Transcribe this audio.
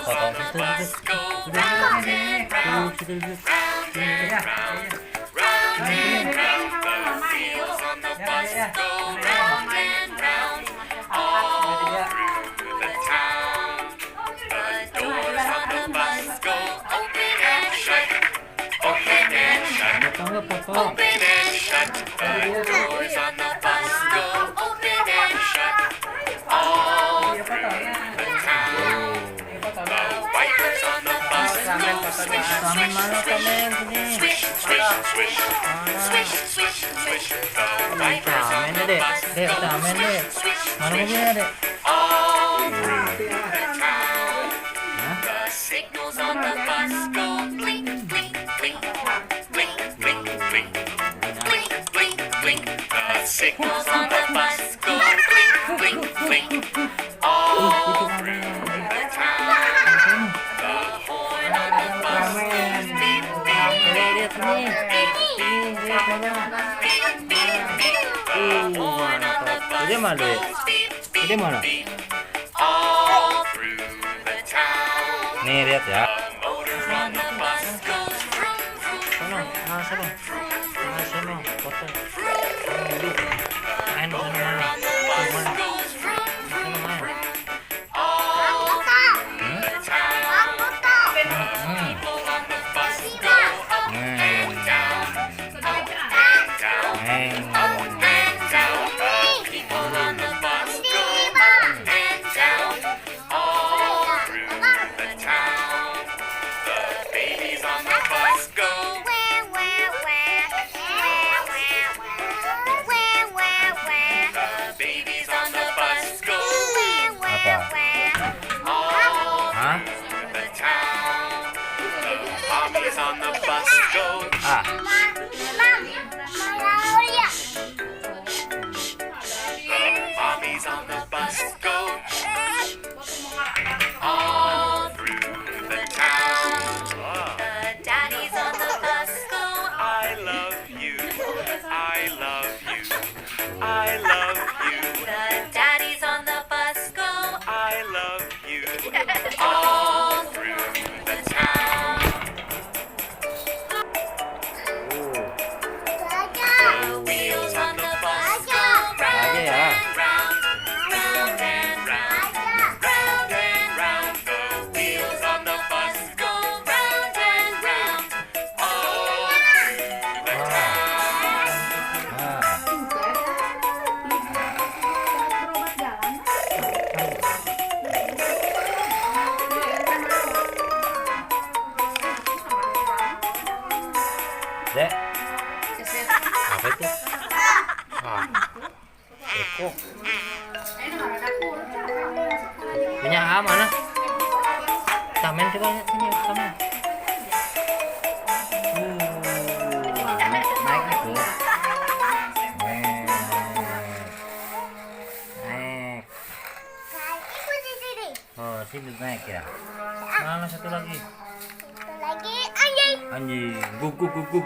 potong situ potong. Kamen mana kamen sini? Kamen deh, kamen deh. Mana mobilnya deh? Signals on the bus go blink, blink, blink, all through the town. The horn on the bus goes beep, beep, beep, beep, beep, beep. The horn on the bus goes beep, beep, beep, all through the town. Nih lihat ya. The motor on the bus goes vroom, vroom, Sono, vroom, sono, sono, potong. Main motor sana on the bus goes vroom, vroom, vroom, all through the town. People on the bus go up and down, up and down, up and down. People on the bus go up and down, all through the town. The babies on the bus go. The babies on the bus go all Hah? through the town. The mommies on the bus go. Ah, The mommies on the bus go all through the town. The daddies on the bus go. I love you. I love you. I love you. The daddies on the bus go. I love you. All through the town. The wheels on the bus go round Aja ya. and round, round and round, round and round. The wheels on the bus go round and round, all through the town. ah. Dek, apa itu? Ah, beko. Punya A mana? Kamen coba lihat sini, kamen. Naik itu. Naik. Oh, sini naik ya. Mana satu lagi? Anjing, guguk guguk.